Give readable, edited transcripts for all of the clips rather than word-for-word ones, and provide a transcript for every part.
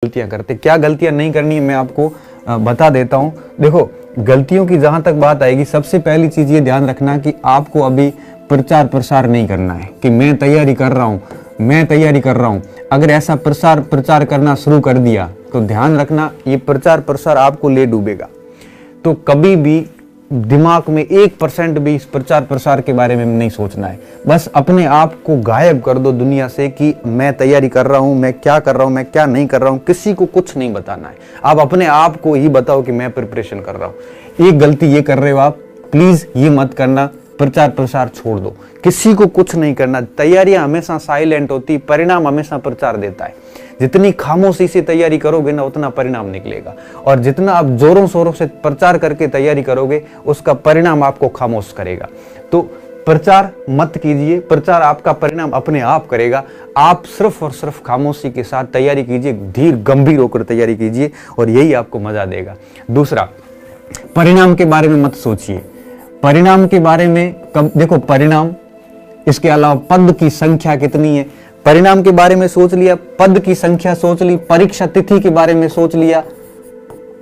गलतियां करते। क्या गलतियां नहीं करनी है मैं आपको बता देता हूं। देखो, गलतियों की जहां तक बात आएगी, सबसे पहली चीज ये ध्यान रखना कि आपको अभी प्रचार प्रसार नहीं करना है कि मैं तैयारी कर रहा हूं, मैं तैयारी कर रहा हूं। अगर ऐसा प्रचार करना शुरू कर दिया तो ध्यान रखना ये प्रचार प्रसार आपको ले डूबेगा। तो कभी भी दिमाग में 1% भी इस प्रचार प्रसार के बारे में नहीं सोचना है। बस अपने आप को गायब कर दो दुनिया से कि मैं तैयारी कर रहा हूं, मैं क्या कर रहा हूं, मैं क्या नहीं कर रहा हूं। किसी को कुछ नहीं बताना है, आप अपने आप को ही बताओ कि मैं प्रिपरेशन कर रहा हूं। एक गलती ये कर रहे हो आप, प्लीज ये मत करना, प्रचार प्रसार छोड़ दो, किसी को कुछ नहीं करना। तैयारियां हमेशा साइलेंट होती, परिणाम हमेशा प्रचार देता है। जितनी खामोशी से तैयारी करोगे ना उतना परिणाम निकलेगा, और जितना आप जोरों शोरों से प्रचार करके तैयारी करोगे उसका परिणाम आपको खामोश करेगा। तो प्रचार मत कीजिए, प्रचार आपका परिणाम अपने आप करेगा। आप सिर्फ और सिर्फ खामोशी के साथ तैयारी कीजिए, धीर गंभीर होकर तैयारी कीजिए और यही आपको मजा देगा। दूसरा, परिणाम के बारे में मत सोचिए। परिणाम के बारे में देखो, परिणाम, इसके अलावा पद की संख्या कितनी है, परिणाम के बारे में सोच लिया, पद की संख्या सोच ली, परीक्षा तिथि के बारे में सोच लिया,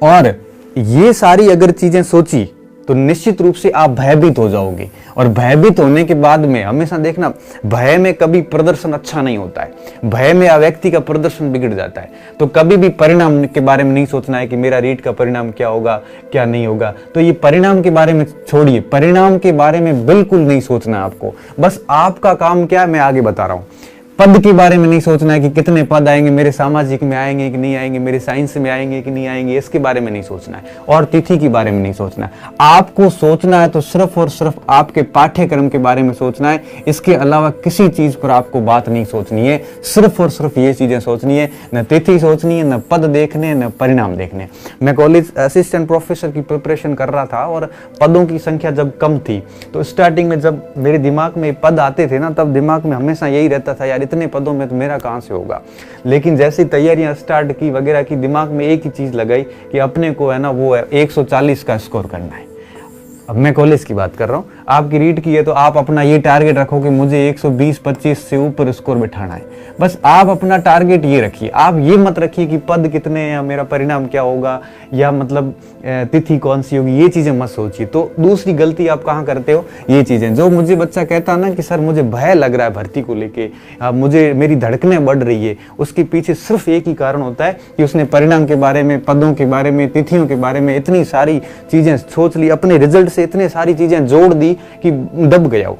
और ये सारी अगर चीजें सोची तो निश्चित रूप से आप भयभीत हो जाओगे। और भयभीत होने के बाद में हमेशा देखना, भय में कभी प्रदर्शन अच्छा नहीं होता है, भय में व्यक्ति का प्रदर्शन बिगड़ जाता है। तो कभी भी परिणाम के बारे में नहीं सोचना है कि मेरा रीट का परिणाम क्या होगा, क्या नहीं होगा। तो ये परिणाम के बारे में छोड़िए, परिणाम के बारे में बिल्कुल नहीं सोचना आपको। बस आपका काम क्या है मैं आगे बता रहा हूं। पद के बारे में नहीं सोचना है कि कितने पद आएंगे, मेरे सामाजिक में आएंगे कि नहीं आएंगे, मेरे साइंस में आएंगे कि नहीं आएंगे, इसके बारे में नहीं सोचना है। और तिथि के बारे में नहीं सोचना है। आपको सोचना है तो सिर्फ और सिर्फ आपके पाठ्यक्रम के बारे में सोचना है। इसके अलावा किसी चीज पर आपको बात नहीं सोचनी है, सिर्फ और सिर्फ ये चीजें सोचनी है। न तिथि सोचनी है, न पद देखने, न परिणाम देखने। मैं कॉलेज असिस्टेंट प्रोफेसर की प्रिपरेशन कर रहा था और पदों की संख्या जब कम थी तो स्टार्टिंग में जब मेरे दिमाग में पद आते थे ना, तब दिमाग में हमेशा यही रहता था, यार इतने पदों में तो मेरा कहां से होगा। लेकिन जैसी तैयारियां स्टार्ट की वगैरह की, दिमाग में एक ही चीज लगाई कि अपने को है ना वो 140 का स्कोर करना है। अब मैं कॉलेज की बात कर रहा हूं, आपकी रीट की है तो आप अपना ये टारगेट रखो कि मुझे 120-25 से ऊपर स्कोर बिठाना है। बस आप अपना टारगेट ये रखिए। आप ये मत रखिए कि पद कितने हैं, मेरा परिणाम क्या होगा, या मतलब तिथि कौन सी होगी, ये चीजें मत सोचिए। तो दूसरी गलती आप कहाँ करते हो, ये चीजें। जो मुझे बच्चा कहता ना कि सर मुझे भय लग रहा है भर्ती को लेके, मुझे मेरी धड़कनें बढ़ रही है, उसके पीछे सिर्फ एक ही कारण होता है कि उसने परिणाम के बारे में, पदों के बारे में, तिथियों के बारे में इतनी सारी चीजें सोच ली, अपने रिजल्ट से इतने सारी चीजें जोड़ दी कि दब गया वो,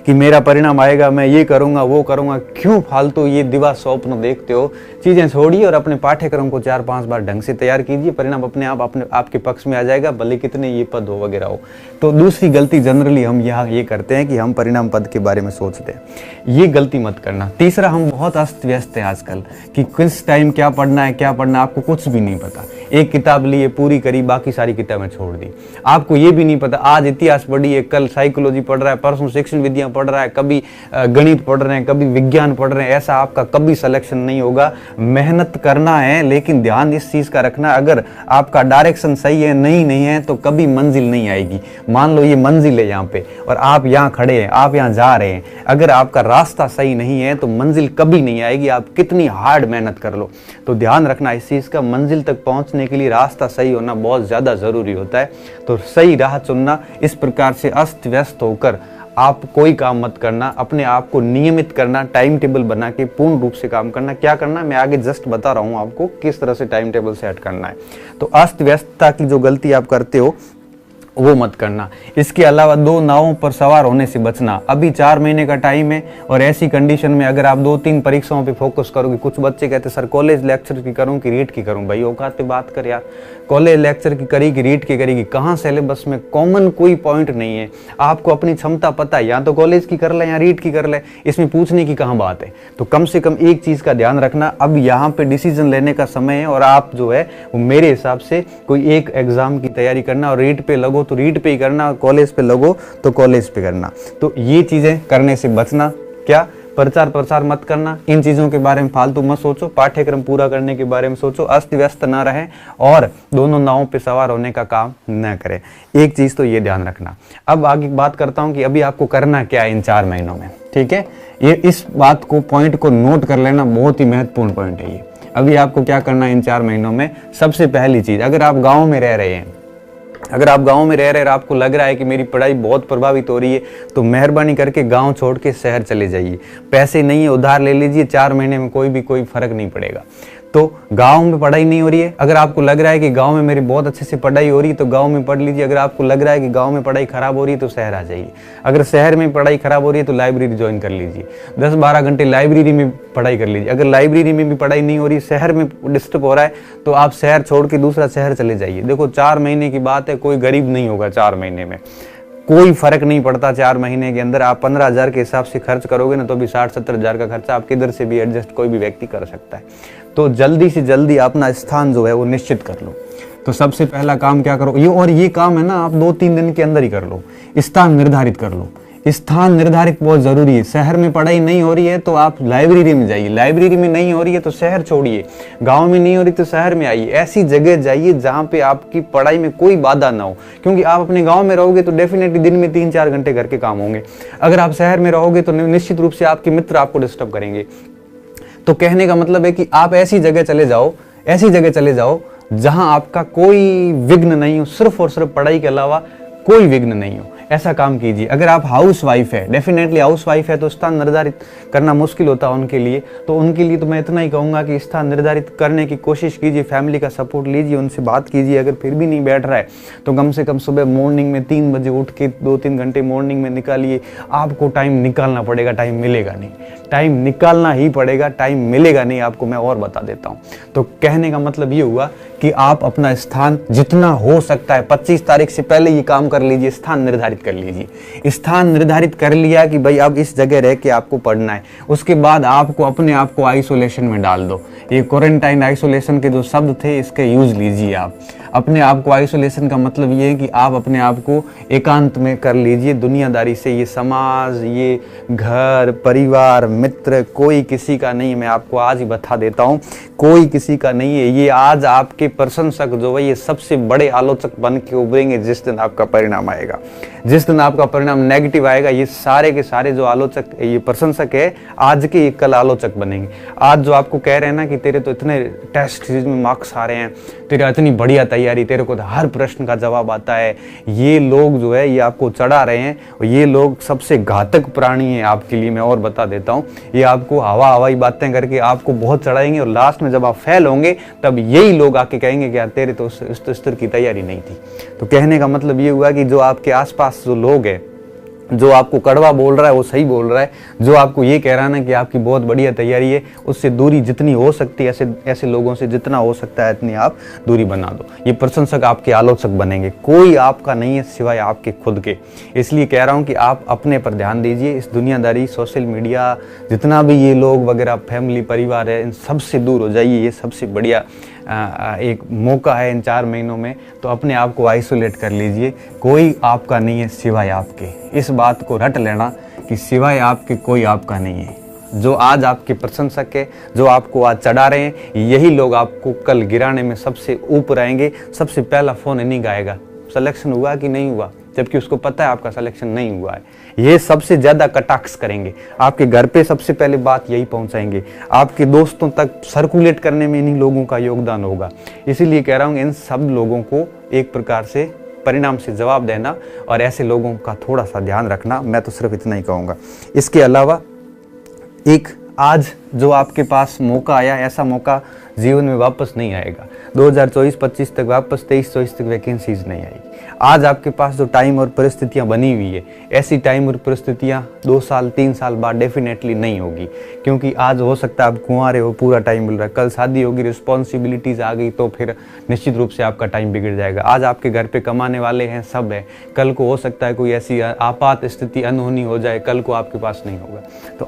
कि मेरा परिणाम आएगा, मैं ये करूंगा, वो करूंगा। क्यों फालतू ये दिवा स्वप्न देखते हो। चीजें छोड़िए और अपने पाठ्यक्रम को 4-5 बार ढंग से तैयार कीजिए, परिणाम अपने आप आपके पक्ष में आ जाएगा, भले कितने ये पद हो वगैरह हो। तो दूसरी गलती जनरली हम यहाँ ये करते हैं कि हम परिणाम पद के बारे में सोचते हैं, ये गलती मत करना। तीसरा, हम बहुत अस्त व्यस्त हैं आजकल कि किस टाइम क्या पढ़ना है, क्या पढ़ना है, आपको कुछ भी नहीं पता। एक किताब ली है, पूरी करी, बाकी सारी किताबें छोड़ दी। आपको ये भी नहीं पता आज इतिहास पढ़ी है, कल साइकोलॉजी पढ़ रहा है, परसों शिक्षण विद्या पढ़ रहा है, कभी गणित पढ़ रहे हैं, कभी विज्ञान पढ़ रहे हैं। ऐसा आपका कभी सिलेक्शन नहीं होगा। मेहनत करना है, लेकिन ध्यान इस चीज का रखना, अगर आपका डायरेक्शन सही है, नहीं है तो कभी मंजिल नहीं आएगी। मान लो ये मंजिल है यहाँ पे और आप यहाँ खड़े हैं, आप यहाँ जा रहे हैं, अगर आपका रास्ता सही नहीं है तो मंजिल कभी नहीं आएगी, आप कितनी हार्ड मेहनत कर लो। तो ध्यान रखना इस चीज का, मंजिल तक पहुंचने के लिए रास्ता सही होना बहुत ज्यादा जरूरी होता है। तो सही राह चुनना। इस प्रकार से अस्त व्यस्त होकर आप कोई काम मत करना, अपने आप को नियमित करना, टाइम टेबल बना के पूर्ण रूप से काम करना। क्या करना मैं आगे जस्ट बता रहा हूं आपको किस तरह से टाइम टेबल सेट करना है। तो अस्त व्यस्तता की जो गलती आप करते हो वो मत करना। इसके अलावा 2 नावों पर सवार होने से बचना। अभी 4 महीने का टाइम है और ऐसी कंडीशन में अगर आप 2-3 परीक्षाओं पे फोकस करोगे, कुछ बच्चे कहते सर कॉलेज लेक्चर की करूं कि रीट की करूं। भाई औकात पे बात कर यार, कॉलेज लेक्चर की करी कि रीट की करेगी, कहाँ सिलेबस में कॉमन कोई पॉइंट नहीं है। आपको अपनी क्षमता पता है, या तो कॉलेज की कर ले या रीट की कर ले, इसमें पूछने की कहाँ बात है। तो कम से कम एक चीज का ध्यान रखना, अब यहाँ पे डिसीजन लेने का समय है और आप जो है वो मेरे हिसाब से कोई एक एग्जाम की तैयारी करना, और रीट पे लगो तो रीट पे ही करना, कॉलेज पे लगो तो कॉलेज पे करना। तो ये चीजें करने से बचना। क्या प्रचार प्रसार मत करना, इन चीजों के बारे में फालतू मत सोचो, पाठ्यक्रम पूरा करने के बारे में सोचो, अस्त व्यस्त ना रहे और दोनों नावों पे सवार होने का काम न करें। एक चीज तो ये ध्यान रखना। अब आगे बात करता हूं कि अभी आपको करना क्या है इन 4 महीनों में। ठीक है, ये इस बात को, पॉइंट को नोट कर लेना, बहुत ही महत्वपूर्ण पॉइंट है ये। अभी आपको क्या करना है इन 4 महीनों में? सबसे पहली चीज, अगर आप गाँव में रह रहे हैं, अगर आप गांव में रह रहे हैं और आपको लग रहा है कि मेरी पढ़ाई बहुत प्रभावित हो रही है, तो मेहरबानी करके गांव छोड़ के शहर चले जाइए। पैसे नहीं है, उधार ले लीजिए, 4 महीने में कोई फर्क नहीं पड़ेगा। तो गांव में पढ़ाई नहीं हो रही है, अगर आपको लग रहा है कि गांव में मेरी बहुत अच्छे से पढ़ाई हो रही है तो गांव में पढ़ लीजिए। अगर आपको लग रहा है कि गांव में पढ़ाई खराब हो रही है तो शहर आ जाइए। अगर शहर में पढ़ाई खराब हो रही है तो लाइब्रेरी ज्वाइन कर लीजिए, 10-12 घंटे लाइब्रेरी में पढ़ाई कर लीजिए। अगर लाइब्रेरी में भी पढ़ाई नहीं हो रही, शहर में डिस्टर्ब हो रहा है, तो आप शहर छोड़ के दूसरा शहर चले जाइए। देखो 4 महीने की बात है, कोई गरीब नहीं होगा 4 महीने में, कोई फर्क नहीं पड़ता। 4 महीने के अंदर आप 15,000 के हिसाब से खर्च करोगे ना, तो भी 60-70 हज़ार का खर्चा आप किधर से भी एडजस्ट कोई भी व्यक्ति कर सकता है। तो जल्दी से जल्दी अपना स्थान जो है वो निश्चित कर लो। तो सबसे पहला काम क्या करो, ये काम है ना, आप 2-3 दिन के अंदर ही कर लो। स्थान निर्धारित कर लो, स्थान निर्धारित बहुत जरूरी है। शहर में पढ़ाई नहीं हो रही है तो आप लाइब्रेरी में जाइए, लाइब्रेरी में नहीं हो रही है तो शहर छोड़िए, गांव में नहीं हो रही तो शहर में आइए। ऐसी जगह जाइए जहां पे आपकी पढ़ाई में कोई बाधा ना हो, क्योंकि आप अपने गांव में रहोगे तो डेफिनेटली दिन में 3-4 घंटे घर के काम होंगे। अगर आप शहर में रहोगे तो निश्चित रूप से आपके मित्र आपको डिस्टर्ब करेंगे। तो कहने का मतलब है कि आप ऐसी जगह चले जाओ जहां आपका कोई विघ्न नहीं हो, सिर्फ और सिर्फ पढ़ाई के अलावा कोई विघ्न नहीं हो। ऐसा काम कीजिए। अगर आप हाउस वाइफ है, डेफिनेटली हाउस वाइफ है तो स्थान निर्धारित करना मुश्किल होता है उनके लिए, तो उनके लिए तो मैं इतना ही कहूँगा कि स्थान निर्धारित करने की कोशिश कीजिए, फैमिली का सपोर्ट लीजिए, उनसे बात कीजिए। अगर फिर भी नहीं बैठ रहा है तो कम से कम सुबह मॉर्निंग में 3 बजे उठ के 2-3 घंटे मॉर्निंग में निकालिए। आपको टाइम निकालना पड़ेगा, टाइम मिलेगा नहीं, टाइम निकालना ही पड़ेगा, टाइम मिलेगा नहीं आपको, मैं और बता देता हूँ। तो कहने का मतलब ये हुआ कि आप अपना स्थान जितना हो सकता है 25 तारीख से पहले ये काम कर लीजिए, स्थान निर्धारित कर लीजिए। स्थान निर्धारित कर लिया कि भाई अब इस जगह रह के आपको पढ़ना है, उसके बाद आपको अपने आप को आइसोलेशन में डाल दो। ये क्वारंटाइन आइसोलेशन के जो शब्द थे इसके यूज लीजिए। आप अपने आप को, आइसोलेशन का मतलब ये है कि आप अपने आप को एकांत में कर लीजिए दुनियादारी से। ये समाज, ये घर परिवार मित्र कोई किसी का नहीं है, मैं आपको आज ही बता देता हूँ, कोई किसी का नहीं है। ये आज आपके प्रशंसक जो है ये सबसे बड़े आलोचक बन के उभरेंगे जिस दिन आपका परिणाम आएगा। जिस दिन आपका परिणाम नेगेटिव आएगा, ये सारे के सारे जो आलोचक, ये प्रशंसक है आज के, ये कल आलोचक बनेंगे। आज जो आपको कह रहे हैं ना कि तेरे तो इतने टेस्ट सीरीज में मार्क्स आ रहे हैं, तेरा इतनी बढ़िया तैयारी, तेरे को तो हर प्रश्न का जवाब आता है, ये लोग जो है ये आपको चढ़ा रहे हैं। और ये लोग सबसे घातक प्राणी हैं आपके लिए, मैं और बता देता हूँ। ये आपको हवाई बातें करके आपको बहुत चढ़ाएंगे और लास्ट में जब आप फेल होंगे तब यही लोग आके कहेंगे कि यार तेरे तो इस स्तर की तैयारी नहीं थी। तो कहने का मतलब ये हुआ कि जो आपके आसपास जो लोग हैं, जो आपको कड़वा बोल रहा है वो सही बोल रहा है, जो आपको ये कह रहा है ना कि आपकी बहुत बढ़िया तैयारी है, उससे दूरी जितनी हो सकती है, ऐसे लोगों से जितना हो सकता है इतनी आप दूरी बना दो। ये प्रशंसक आपके आलोचक बनेंगे, कोई आपका नहीं है सिवाय आपके खुद के। इसलिए कह रहा हूँ कि आप अपने पर ध्यान दीजिए। इस दुनियादारी, सोशल मीडिया, जितना भी ये लोग वगैरह, फैमिली परिवार है, इन सबसे दूर हो जाइए। ये सबसे बढ़िया एक मौका है इन 4 महीनों में, तो अपने आप को आइसोलेट कर लीजिए। कोई आपका नहीं है सिवाय आपके। इस बात को रट लेना कि सिवाय आपके कोई आपका नहीं है। जो आज आपके प्रशंसक है, जो आपको आज चढ़ा रहे हैं, यही लोग आपको कल गिराने में सबसे ऊपर आएंगे। सबसे पहला फोन इन्हीं का आएगा, सिलेक्शन हुआ कि नहीं हुआ, जबकि उसको पता है आपका सिलेक्शन नहीं हुआ है। ये सबसे ज्यादा कटाक्ष करेंगे, आपके घर पे सबसे पहले बात यही पहुंचाएंगे, आपके दोस्तों तक सर्कुलेट करने में इन्हीं लोगों का योगदान होगा। इसीलिए कह रहा हूँ इन सब लोगों को एक प्रकार से परिणाम से जवाब देना और ऐसे लोगों का थोड़ा सा ध्यान रखना। मैं तो सिर्फ इतना ही कहूँगा। इसके अलावा एक आज जो आपके पास मौका आया, ऐसा मौका जीवन में वापस नहीं आएगा। 2024-25 तक वापस 23-24 तक वैकेंसीज नहीं आएगी। आज आपके पास जो टाइम और परिस्थितियां बनी हुई है, ऐसी टाइम और परिस्थितियां 2 साल 3 साल बाद डेफिनेटली नहीं होगी। क्योंकि आज हो सकता है आप कुंवारे हो, पूरा टाइम मिल रहा है, कल शादी होगी, रिस्पॉन्सिबिलिटीज आ गई तो फिर निश्चित रूप से आपका टाइम बिगड़ जाएगा। आज आपके घर पे कमाने वाले हैं, सब है, कल को हो सकता है कोई ऐसी आपात स्थिति अनहोनी हो जाए, कल को आपके पास नहीं होगा। तो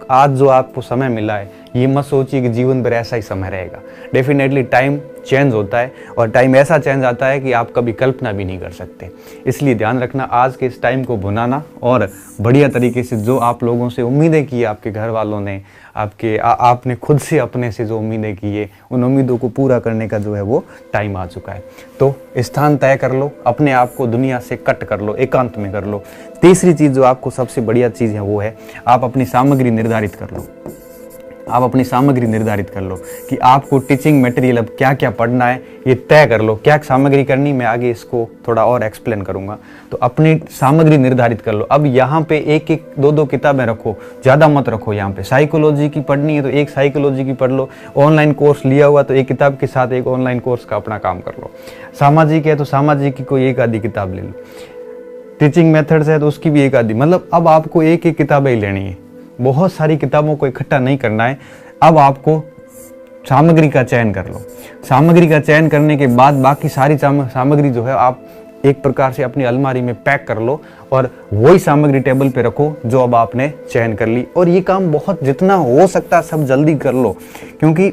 आज जो आपको समय मिला है, ये मत सोचिए कि जीवन भर ऐसा ही समय रहेगा। डेफिनेटली टाइम चेंज होता है और टाइम ऐसा चेंज आता है कि आप कभी कल्पना भी नहीं कर सकते। इसलिए ध्यान रखना, आज के इस टाइम को भुनाना और बढ़िया तरीके से जो आप लोगों से उम्मीदें की, आपके घर वालों ने, आपने खुद से अपने से जो उम्मीदें की है, उन उम्मीदों को पूरा करने का जो है वो टाइम आ चुका है। तो स्थान तय कर लो, अपने आप को दुनिया से कट कर लो, एकांत में कर लो। तीसरी चीज़ जो आपको सबसे बढ़िया चीज़ है वो है आप अपनी सामग्री निर्धारित कर लो। आप अपनी सामग्री निर्धारित कर लो कि आपको टीचिंग मटेरियल अब क्या क्या पढ़ना है, ये तय कर लो क्या सामग्री करनी। मैं आगे इसको थोड़ा और एक्सप्लेन करूंगा। तो अपनी सामग्री निर्धारित कर लो। अब यहाँ पे एक एक दो दो किताबें रखो, ज़्यादा मत रखो। यहाँ पे साइकोलॉजी की पढ़नी है तो एक साइकोलॉजी की पढ़ लो, ऑनलाइन कोर्स लिया हुआ तो एक किताब के साथ एक ऑनलाइन कोर्स का अपना काम कर लो। सामाजिक है तो सामाजिक की कोई एक आधी किताब ले लो, टीचिंग मेथड्स है तो उसकी भी एक आधी। मतलब अब आपको एक एक किताबें ही लेनी है, बहुत सारी किताबों को इकट्ठा नहीं करना है। अब आपको सामग्री का चयन कर लो। सामग्री का चयन करने के बाद बाकी सारी सामग्री जो है आप एक प्रकार से अपनी अलमारी में पैक कर लो और वही सामग्री टेबल पे रखो जो अब आपने चयन कर ली। और ये काम बहुत जितना हो सकता है सब जल्दी कर लो, क्योंकि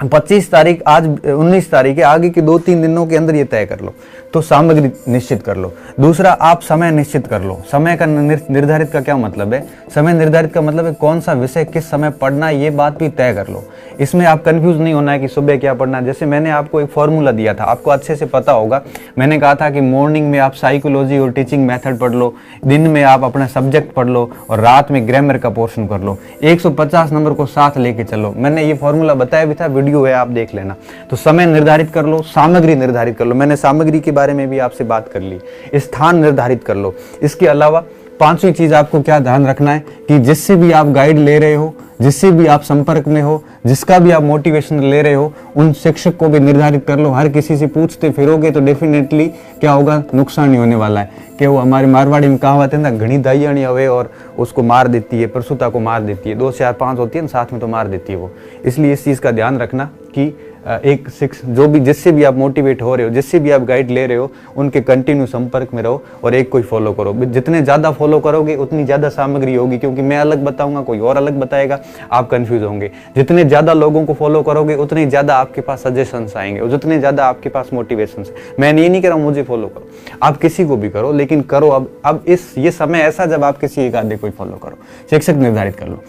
25 तारीख, आज 19 तारीख है, आगे के 2-3 दिनों के अंदर ये तय कर लो। तो सामग्री निश्चित कर लो। दूसरा, आप समय निश्चित कर लो। समय का निर्धारित का क्या मतलब है? समय निर्धारित का मतलब है कौन सा विषय किस समय पढ़ना है, ये बात भी तय कर लो। इसमें आप कंफ्यूज नहीं होना है कि सुबह क्या पढ़ना है। जैसे मैंने आपको एक फॉर्मूला दिया था, आपको अच्छे से पता होगा। मैंने कहा था कि मॉर्निंग में आप साइकोलॉजी और टीचिंग मेथड पढ़ लो, दिन में आप अपना सब्जेक्ट पढ़ लो और रात में ग्रामर का पोर्शन कर लो। 150 नंबर को साथ लेके चलो। मैंने ये फॉर्मूला बताया भी था, वीडियो है, आप देख लेना। तो समय निर्धारित कर लो, सामग्री निर्धारित कर लो। मैंने सामग्री के बारे में भी आपसे बात कर ली। स्थान निर्धारित कर लो। इसके अलावा 5वीं चीज आपको क्या ध्यान रखना है कि जिससे भी आप गाइड ले रहे हो, जिससे भी आप संपर्क में हो, जिसका भी आप मोटिवेशन ले रहे हो, उन शिक्षक को भी निर्धारित कर लो। हर किसी से पूछते फिरोगे तो डेफिनेटली क्या होगा, नुकसान ही होने वाला है। कि वो हमारे मारवाड़ी में कहावत है ना, घनी दाइयाणी हवे और उसको मार देती है, प्रसूता को मार देती है। 2 4 5 होती है ना, साथ में तो मार देती है वो। इसलिए इस चीज़ का ध्यान रखना कि एक जो भी जिससे भी आप मोटिवेट हो रहे हो, जिससे भी आप गाइड ले रहे हो, उनके कंटिन्यू संपर्क में रहो और एक कोई फॉलो करो। जितने ज़्यादा फॉलो करोगे उतनी ज़्यादा सामग्री होगी, क्योंकि मैं अलग बताऊंगा, कोई और अलग बताएगा, आप कंफ्यूज होंगे। जितने ज़्यादा लोगों को फॉलो करोगे उतने ज़्यादा आपके पास सजेशंस आएंगे और जितने ज़्यादा आपके पास मोटिवेशन। मैं ये नहीं कह रहा हूँ मुझे फॉलो करो, आप किसी को भी करो, लेकिन करो। अब ये समय ऐसा जब आप किसी एक आधे को फॉलो करो। शिक्षक निर्धारित कर लो।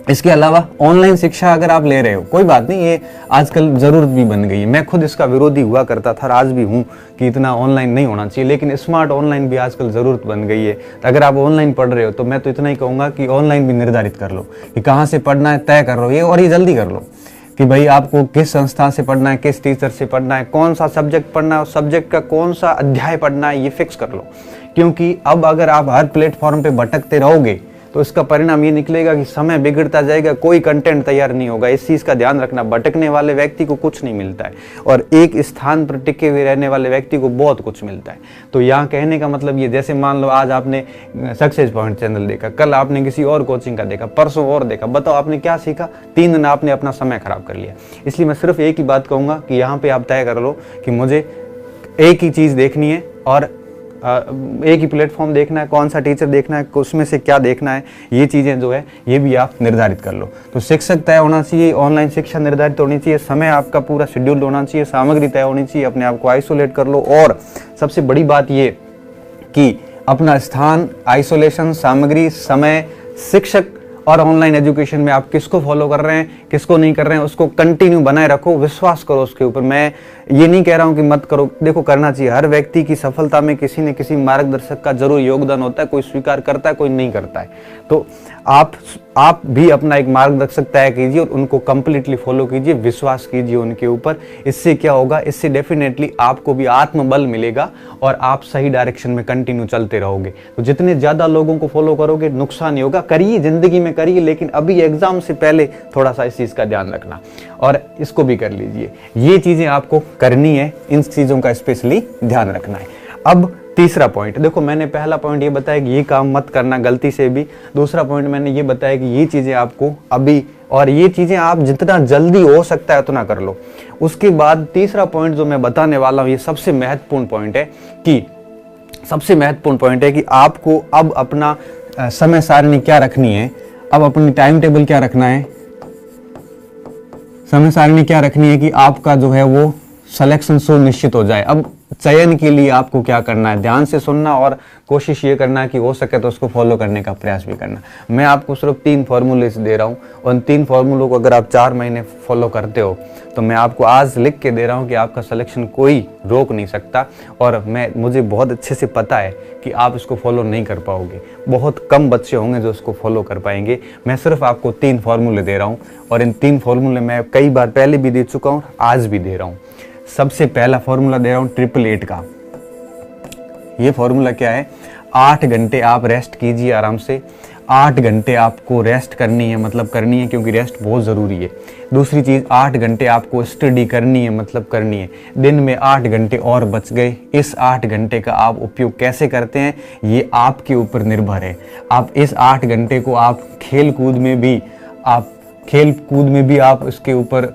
इसके अलावा ऑनलाइन शिक्षा अगर आप ले रहे हो, कोई बात नहीं, ये आजकल ज़रूरत भी बन गई है। मैं खुद इसका विरोधी हुआ करता था, आज भी हूँ कि इतना ऑनलाइन नहीं होना चाहिए, लेकिन स्मार्ट ऑनलाइन भी आजकल ज़रूरत बन गई है। तो अगर आप ऑनलाइन पढ़ रहे हो तो मैं तो इतना ही कहूँगा कि ऑनलाइन भी निर्धारित कर लो कि कहाँ से पढ़ना है, तय कर लो ये, और ये जल्दी कर लो कि भाई आपको किस संस्था से पढ़ना है, किस टीचर से पढ़ना है, कौन सा सब्जेक्ट पढ़ना है और सब्जेक्ट का कौन सा अध्याय पढ़ना है, ये फिक्स कर लो। क्योंकि अब अगर आप हर प्लेटफॉर्म पे भटकते रहोगे तो इसका परिणाम ये निकलेगा कि समय बिगड़ता जाएगा, कोई कंटेंट तैयार नहीं होगा। इस चीज़ का ध्यान रखना। भटकने वाले व्यक्ति को कुछ नहीं मिलता है और एक स्थान पर टिके हुए रहने वाले व्यक्ति को बहुत कुछ मिलता है। तो यहाँ कहने का मतलब ये, जैसे मान लो आज आपने सक्सेस पॉइंट चैनल देखा, कल आपने किसी और कोचिंग का देखा, परसों और देखा, बताओ आपने क्या सीखा? 3 दिन आपने अपना समय खराब कर लिया। इसलिए मैं सिर्फ एक ही बात कहूँगा कि यहाँ पर आप तय कर लो कि मुझे एक ही चीज़ देखनी है और एक ही प्लेटफॉर्म देखना है, कौन सा टीचर देखना है, उसमें से क्या देखना है, ये चीज़ें जो है ये भी आप निर्धारित कर लो। तो शिक्षक तय होना चाहिए, ऑनलाइन शिक्षा निर्धारित होनी चाहिए, समय आपका पूरा शेड्यूल होना चाहिए, सामग्री तय होनी चाहिए, अपने आप को आइसोलेट कर लो। और सबसे बड़ी बात ये कि अपना स्थान, आइसोलेशन, सामग्री, समय, शिक्षक और ऑनलाइन एजुकेशन में आप किसको फॉलो कर रहे हैं, किसको नहीं कर रहे हैं, उसको कंटिन्यू बनाए रखो, विश्वास करो उसके ऊपर। मैं ये नहीं कह रहा हूँ कि मत करो, देखो करना चाहिए। हर व्यक्ति की सफलता में किसी न किसी मार्गदर्शक का जरूर योगदान होता है, कोई स्वीकार करता है, कोई नहीं करता है। तो आप भी अपना एक मार्गदर्शक तय कीजिए और उनको कंप्लीटली फॉलो कीजिए, विश्वास कीजिए उनके ऊपर। इससे क्या होगा, इससे डेफिनेटली आपको भी आत्मबल मिलेगा और आप सही डायरेक्शन में कंटिन्यू चलते रहोगे। तो जितने ज़्यादा लोगों को फॉलो करोगे नुकसान नहीं होगा। करिए, जिंदगी में करिए, लेकिन अभी एग्जाम से पहले थोड़ा सा इस चीज़ का ध्यान रखना और इसको भी कर लीजिए। ये चीज़ें आपको करनी है, इन चीज़ों का स्पेशली ध्यान रखना है। अब तीसरा पॉइंट देखो, मैंने पहला पॉइंट ये बताया कि ये काम मत करना गलती से भी। दूसरा पॉइंट मैंने ये बताया कि ये चीज़ें आपको अभी, और ये चीज़ें आप जितना जल्दी हो सकता है उतना कर लो। उसके बाद तीसरा पॉइंट जो मैं बताने वाला हूँ, ये सबसे महत्वपूर्ण पॉइंट है कि आपको अब अपना समय सारणी क्या रखनी है, अब अपनी टाइम टेबल क्या रखना है, समय सारणी क्या रखनी है कि आपका जो है वो सिलेक्शन सुनिश्चित हो जाए। अब चयन के लिए आपको क्या करना है, ध्यान से सुनना और कोशिश ये करना है कि हो सके तो उसको फॉलो करने का प्रयास भी करना। मैं आपको सिर्फ 3 फॉर्मूले दे रहा हूँ, उन 3 फॉर्मूलों को अगर आप 4 महीने फॉलो करते हो तो मैं आपको आज लिख के दे रहा हूँ कि आपका सिलेक्शन कोई रोक नहीं सकता। और मुझे बहुत अच्छे से पता है कि आप इसको फॉलो नहीं कर पाओगे, बहुत कम बच्चे होंगे जो इसको फॉलो कर पाएंगे। मैं सिर्फ आपको 3 फॉर्मूले दे रहा हूँ और इन 3 फॉर्मूले मैं कई बार पहले भी दे चुका हूँ, आज भी दे रहा हूँ। सबसे पहला फॉर्मूला दे रहा हूँ 888 का। ये फॉर्मूला क्या है, 8 घंटे आप रेस्ट कीजिए आराम से। 8 घंटे आपको रेस्ट करनी है, मतलब करनी है, क्योंकि रेस्ट बहुत ज़रूरी है। दूसरी चीज़, 8 घंटे आपको स्टडी करनी है, मतलब करनी है। दिन में 8 घंटे और बच गए, इस 8 घंटे का आप उपयोग कैसे करते हैं ये आपके ऊपर निर्भर है। आप इस 8 घंटे को आप खेल कूद में भी आप इसके ऊपर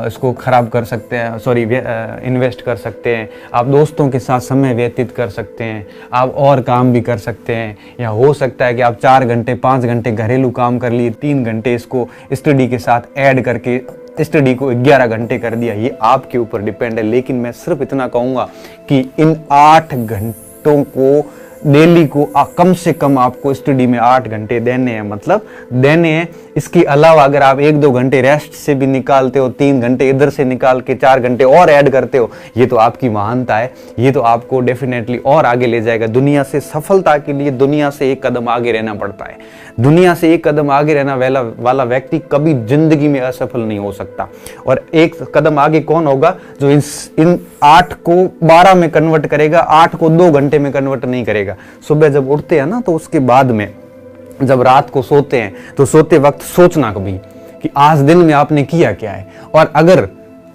इसको खराब कर सकते हैं, सॉरी इन्वेस्ट कर सकते हैं। आप दोस्तों के साथ समय व्यतीत कर सकते हैं, आप और काम भी कर सकते हैं, या हो सकता है कि आप 4 घंटे 5 घंटे घरेलू काम कर लिए, 3 घंटे इसको स्टडी के साथ ऐड करके स्टडी को 11 घंटे कर दिया। ये आपके ऊपर डिपेंड है। लेकिन मैं सिर्फ इतना कहूँगा कि इन 8 घंटों को डेली को कम से कम आपको स्टडी में 8 घंटे देने हैं, मतलब देने हैं। इसके अलावा अगर आप 1-2 घंटे रेस्ट से भी निकालते हो, 3 घंटे इधर से निकाल के 4 घंटे और ऐड करते हो, ये तो आपकी महानता है। ये तो आपको डेफिनेटली और आगे ले जाएगा। दुनिया से सफलता के लिए दुनिया से एक कदम आगे रहना पड़ता है। दुनिया से एक कदम आगे रहना वाला व्यक्ति कभी जिंदगी में असफल नहीं हो सकता। और एक कदम आगे कौन होगा, जो इन 8 को 12 में कन्वर्ट करेगा, 8 को 2 घंटे में कन्वर्ट नहीं करेगा। सुबह जब उठते हैं ना, तो उसके बाद में जब रात को सोते हैं तो सोते वक्त सोचना कभी कि आज दिन में आपने किया क्या है। और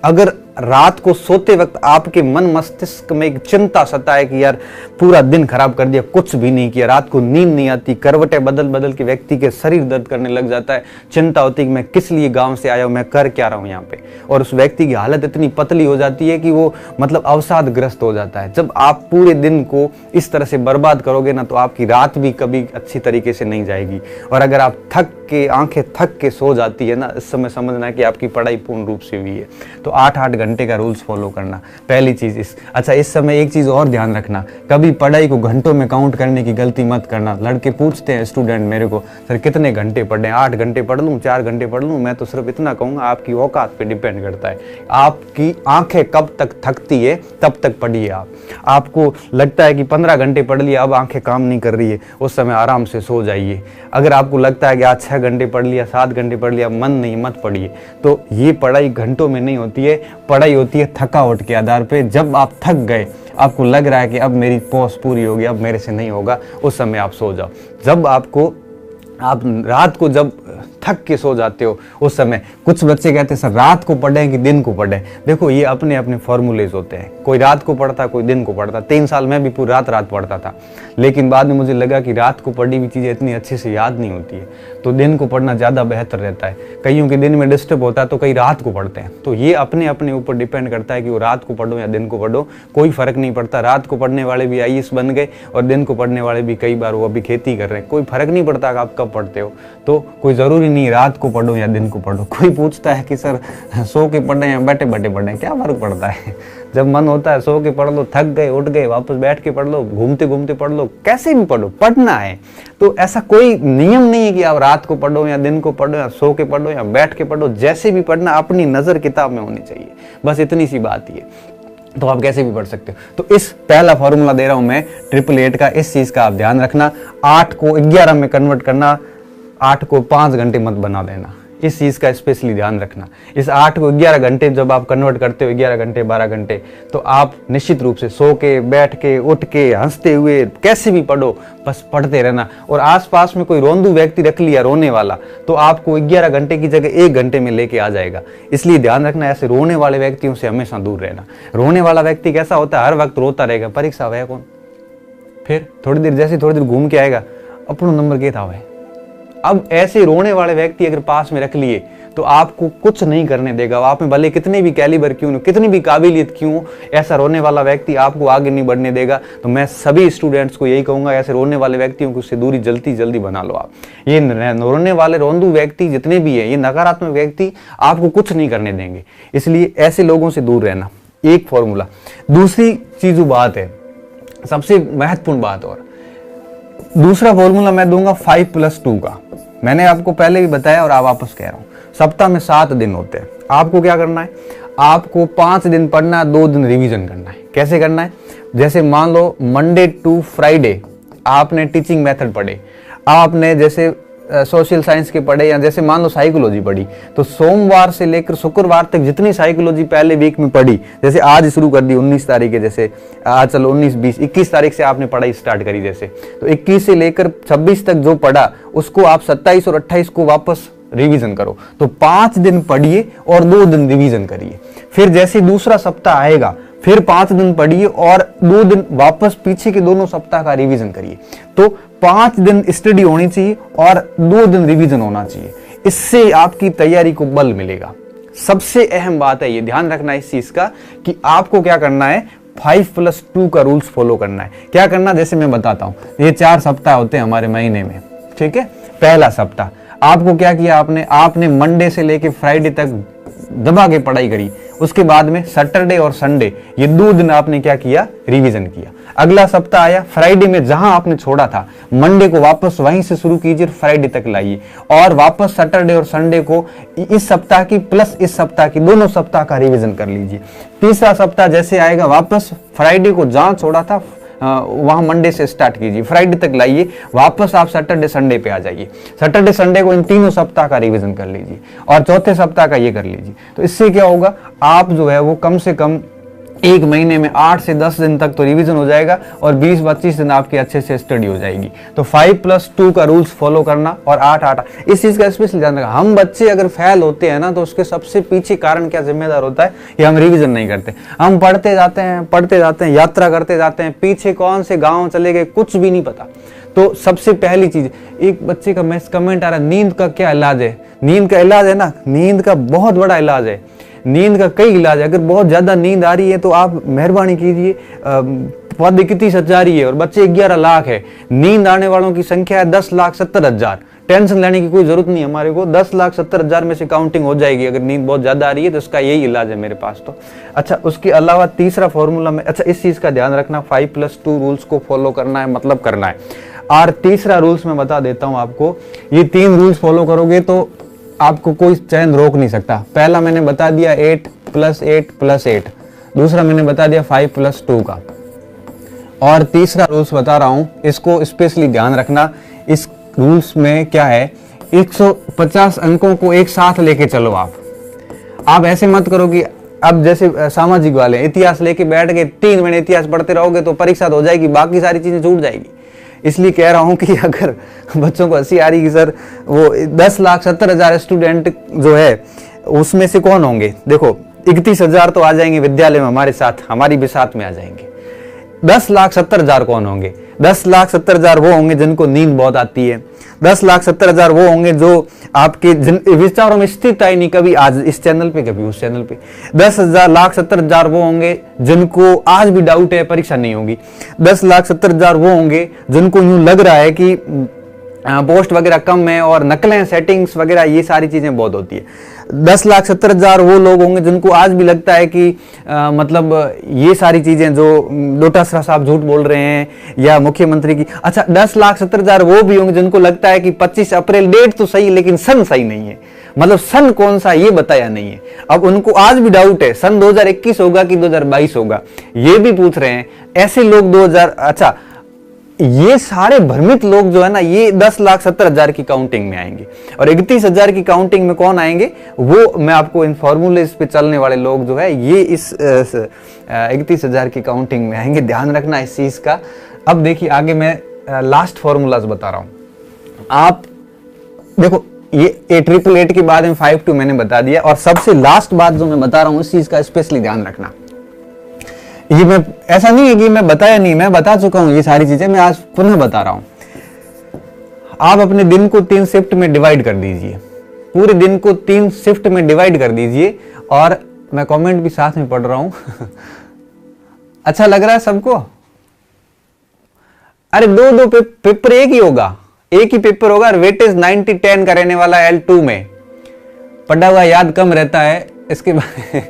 अगर रात को सोते वक्त आपके मन मस्तिष्क में एक चिंता सताए कि यार पूरा दिन खराब कर दिया, कुछ भी नहीं किया, रात को नींद नहीं आती, करवटें बदल बदल के व्यक्ति के शरीर दर्द करने लग जाता है, चिंता होती है कि मैं किस लिए गांव से आया हूं, मैं कर क्या रहा हूं यहाँ पे। और उस व्यक्ति की हालत इतनी पतली हो जाती है कि वो मतलब अवसादग्रस्त हो जाता है। जब आप पूरे दिन को इस तरह से बर्बाद करोगे ना, तो आपकी रात भी कभी अच्छी तरीके से नहीं जाएगी। और अगर आप आंखें थक के सो जाती है ना, इस समय समझना कि आपकी पढ़ाई पूर्ण रूप से हुई है। तो 8-8 घंटे का रूल्स फॉलो करना पहली चीज। इस समय एक चीज और ध्यान रखना, कभी पढ़ाई को घंटों में काउंट करने की गलती मत करना। लड़के पूछते हैं स्टूडेंट मेरे को, सर कितने घंटे पढ़े, 8 घंटे पढ़ लूं, 4 घंटे पढ़ लूं। मैं तो सिर्फ इतना कहूंगा, आपकी औकात पे डिपेंड करता है। आपकी आंखें कब तक थकती है तब तक पढ़िए। आपको लगता है कि 15 घंटे पढ़ लिया, अब आंखें काम नहीं कर रही है, उस समय आराम से सो जाइए। अगर आपको लगता है कि आज 6 घंटे पढ़ लिया, 7 घंटे पढ़ लिया, मन नहीं, मत पढ़िए। तो ये पढ़ाई घंटों में नहीं होती है, पढ़ाई होती है थकावट के आधार पे। जब आप थक गए, आपको लग रहा है कि अब मेरी पॉज पूरी होगी, अब मेरे से नहीं होगा, उस समय आप सो जाओ। जब आप रात को जब थक के सो जाते हो, उस समय कुछ बच्चे कहते हैं सर रात को पढ़ें कि दिन को पढ़ें। देखो ये अपने अपने फॉर्मूलेज होते हैं, कोई रात को पढ़ता, कोई दिन को पढ़ता। 3 साल मैं भी पूरी रात पढ़ता था, लेकिन बाद में मुझे लगा कि रात को पढ़ी हुई चीज़ें इतनी अच्छे से याद नहीं होती है, तो दिन को पढ़ना ज़्यादा बेहतर रहता है। कईयों के दिन में डिस्टर्ब होता है तो कई रात को पढ़ते हैं। तो ये अपने अपने ऊपर डिपेंड करता है कि वो रात को पढ़ो या दिन को पढ़ो, कोई फर्क नहीं पड़ता। रात को पढ़ने वाले भी IAS बन गए और दिन को पढ़ने वाले भी कई बार वो अभी खेती कर रहे हैं, कोई फर्क नहीं पड़ता आप कब पढ़ते हो। तो कोई ज़रूरी नहीं रात को पढ़ो या दिन को पढ़ो। कोई पूछता है कि सर सो के पढ़ें या बैठे बैठे पढ़ें, क्या फ़र्क पड़ता है। जब मन होता है सो के पढ़ लो, थक गए उठ गए, वापस बैठ के पढ़ लो, घूमते घूमते पढ़ लो, कैसे भी पढ़ो, पढ़ना है। तो ऐसा कोई नियम नहीं है कि आप रात को पढ़ो या दिन को पढ़ो या सो के पढ़ो या बैठ के पढ़ो, जैसे भी पढ़ना अपनी नज़र किताब में होनी चाहिए, बस इतनी सी बात ही है। तो आप कैसे भी पढ़ सकते हो। तो इस पहला फॉर्मूला दे रहा हूं मैं 888 का, इस चीज़ का आप ध्यान रखना। 8 को 11 में कन्वर्ट करना, 8 को 5 घंटे मत बना देना, इस चीज़ का स्पेशली ध्यान रखना। इस 8 को 11 घंटे जब आप कन्वर्ट करते हो, 11 घंटे 12 घंटे, तो आप निश्चित रूप से सो के बैठ के उठ के हंसते हुए कैसे भी पढ़ो, बस पढ़ते रहना। और आसपास में कोई रोंदू व्यक्ति रख लिया रोने वाला, तो आपको 11 घंटे की जगह 1 घंटे में लेके आ जाएगा। इसलिए ध्यान रखना, ऐसे रोने वाले व्यक्तियों से हमेशा दूर रहना। रोने वाला व्यक्ति कैसा होता है, हर वक्त रोता रहेगा, परीक्षा है कौन, फिर थोड़ी देर घूम के आएगा, अपना नंबर क्या था भाई। अब ऐसे रोने वाले व्यक्ति अगर पास में रख लिए तो आपको कुछ नहीं करने देगा। आप में भले कितने भी कैलिबर क्यों, कितनी भी काबिलियत क्यों, ऐसा रोने वाला व्यक्ति आपको आगे नहीं बढ़ने देगा। तो मैं सभी स्टूडेंट्स को यही कहूंगा, ऐसे रोने वाले व्यक्तियों को उससे दूरी जल्दी बना लो आप। ये रोने वाले रोंदू व्यक्ति जितने भी हैं, ये नकारात्मक व्यक्ति आपको कुछ नहीं करने देंगे, इसलिए ऐसे लोगों से दूर रहना। एक फॉर्मूला। दूसरी चीज बात है, सबसे महत्वपूर्ण बात, और दूसरा फॉर्मूला मैं दूंगा 5+2 का। मैंने आपको पहले भी बताया और आप वापस कह रहा हूं, सप्ताह में 7 दिन होते हैं। आपको क्या करना है, आपको 5 दिन पढ़ना है, 2 दिन रिवीजन करना है। कैसे करना है, जैसे मान लो मंडे टू फ्राइडे आपने टीचिंग मेथड पढ़े, आपने जैसे सोशल साइंस के पढ़े, या जैसे मान लो साइकोलॉजी पढ़ी, तो सोमवार से लेकर शुक्रवार तक जितनी साइकोलॉजी पहले वीक में पढ़ी, जैसे आज शुरू कर दी 19 तारीख है, जैसे आज चलो 19, 20, 21 तारीख से आपने पढ़ाई स्टार्ट करी, जैसे तो 21 से लेकर 26 तक जो पढ़ा उसको आप 27 और 28 को वापस रिवीजन करो। तो 5 दिन पढ़िए और 2 दिन रिवीजन करिए। फिर जैसे दूसरा सप्ताह आएगा फिर 5 दिन पढ़िए और 2 दिन वापस पीछे के दोनों सप्ताह का रिवीजन करिए। तो 5 दिन स्टडी होनी चाहिए और 2 दिन रिवीजन होना चाहिए। इससे आपकी तैयारी को बल मिलेगा। सबसे अहम बात है, ये ध्यान रखना इस चीज का कि आपको क्या करना है, 5+2 का रूल्स फॉलो करना है। क्या करना, जैसे मैं बताता हूं, ये 4 सप्ताह होते हैं हमारे महीने में, ठीक है। पहला सप्ताह आपको क्या किया, आपने मंडे से लेके फ्राइडे तक दबा के पढ़ाई करी। उसके बाद में सैटरडे और संडे ये 2 दिन आपने क्या किया, रिवीजन किया। अगला सप्ताह आया, फ्राइडे में जहां आपने छोड़ा था मंडे को वापस वहीं से शुरू कीजिए, फ्राइडे तक लाइए, और वापस सैटरडे और संडे को इस सप्ताह की प्लस इस सप्ताह की दोनों सप्ताह का रिवीजन कर लीजिए। तीसरा सप्ताह जैसे आएगा, वापस फ्राइडे को जहां छोड़ा था वहां मंडे से स्टार्ट कीजिए, फ्राइडे तक लाइए, वापस आप सैटरडे संडे पे आ जाइए। सैटरडे संडे को इन तीनों सप्ताह का रिवीजन कर लीजिए और चौथे सप्ताह का ये कर लीजिए। तो इससे क्या होगा, आप जो है वो कम से कम एक महीने में 8 से 10 दिन तक तो रिवीजन हो जाएगा और 20-25 दिन आपकी अच्छे से स्टडी हो जाएगी। तो 5+2 का रूल्स फॉलो करना और 8-8 इस चीज का स्पेशली ध्यान रखना। हम बच्चे अगर फेल होते हैं ना, तो उसके सबसे पीछे कारण क्या जिम्मेदार होता है, ये हम रिवीजन नहीं करते। हम पढ़ते जाते हैं, यात्रा करते जाते हैं, पीछे कौन से गाँव चले गए कुछ भी नहीं पता। तो सबसे पहली चीज, एक बच्चे का कमेंट आ रहा है, नींद का क्या इलाज है। नींद का इलाज है ना, नींद का बहुत बड़ा इलाज है। नींद का कई इलाज है। अगर बहुत ज्यादा नींद आ रही है तो आप मेहरबानी कीजिए, पद कितनी सच्चारी है और बच्चे 11 लाख है, नींद आने वालों की संख्या है 10,70,000। टेंशन लेने की कोई जरूरत नहीं हमारे को, 10,70,000 में से काउंटिंग हो जाएगी। अगर नींद बहुत ज्यादा आ रही है तो इसका यही इलाज है मेरे पास। तो अच्छा, उसके अलावा तीसरा फॉर्मूला में, अच्छा इस चीज का ध्यान रखना, 5+2 रूल्स को फॉलो करना है, मतलब करना है। और तीसरा रूल्स मैं बता देता हूं आपको, ये 3 रूल्स फॉलो करोगे तो आपको कोई चैन रोक नहीं सकता। पहला मैंने बता दिया 8+8+8, दूसरा मैंने बता दिया 5+2 का, और तीसरा रूल्स बता रहा हूं, इसको स्पेशली ध्यान रखना। इस रूल्स में क्या है, 150 अंकों को एक साथ लेके चलो। आप ऐसे मत करो कि अब जैसे सामाजिक वाले इतिहास लेके बैठ गए, 3 महीने इतिहास पढ़ते रहोगे तो परीक्षा हो जाएगी, बाकी सारी चीजें छूट जाएगी। इसलिए कह रहा हूं कि अगर बच्चों को हंसी आ रही कि सर वो 10,70,000 स्टूडेंट जो है उसमें से कौन होंगे, देखो 31,000 तो आ जाएंगे विद्यालय में हमारे साथ, हमारी भी साथ में आ जाएंगे। 10,70,000 कौन होंगे, 10,70,000 वो होंगे जिनको नींद बहुत आती है। 10,70,000 वो होंगे जो आपके विचारों में स्थित आई नहीं, कभी आज इस चैनल पे कभी उस चैनल पे। 10,70,000 वो होंगे जिनको आज भी डाउट है परीक्षा नहीं होगी। 10,70,000 वो होंगे जिनको यूं लग रहा है कि पोस्ट वगैरह कम है और नकलें, सेटिंग्स वगैरह ये सारी चीजें बहुत होती है। 10,70,000 वो लोग होंगे जिनको आज भी लगता है कि मतलब ये सारी चीजें जो डोटासरा साहब झूठ बोल रहे हैं या मुख्यमंत्री की। अच्छा, 10,70,000 वो भी होंगे जिनको लगता है कि 25 अप्रैल डेट तो सही लेकिन सन सही नहीं है, मतलब सन कौन सा ये बताया नहीं है। अब उनको आज भी डाउट है सन 2021 होगा कि 2022 होगा, ये भी पूछ रहे हैं। ऐसे लोग 2000, अच्छा ये सारे भ्रमित लोग जो है ना, ये 10,70,000 की काउंटिंग में आएंगे। और 31,000 की काउंटिंग में कौन आएंगे, वो मैं आपको इन फॉर्मूले पे चलने वाले लोग जो है ये इस 31,000 की काउंटिंग में आएंगे। ध्यान रखना इस चीज का। अब देखिए आगे मैं लास्ट फॉर्मूलाज बता रहा हूं। आप देखो ये 888 के बाद में 5-2 मैंने बता दिया, और सबसे लास्ट बात जो मैं बता रहा हूं इस चीज का स्पेशली ध्यान रखना। ये मैं ऐसा नहीं है कि मैं बताया नहीं, मैं बता चुका हूं ये सारी चीजें, मैं आज पुनः बता रहा हूं। आप अपने दिन को 3 शिफ्ट में डिवाइड कर दीजिए, पूरे दिन को 3 शिफ्ट में डिवाइड कर दीजिए। और मैं कमेंट भी साथ में पढ़ रहा हूं अच्छा लग रहा है सबको? अरे 2 पेपर एक ही होगा, एक ही पेपर होगा। वेटेज 90-10 का रहने वाला L2 में। पढ़ा हुआ याद कम रहता है, इसके बाद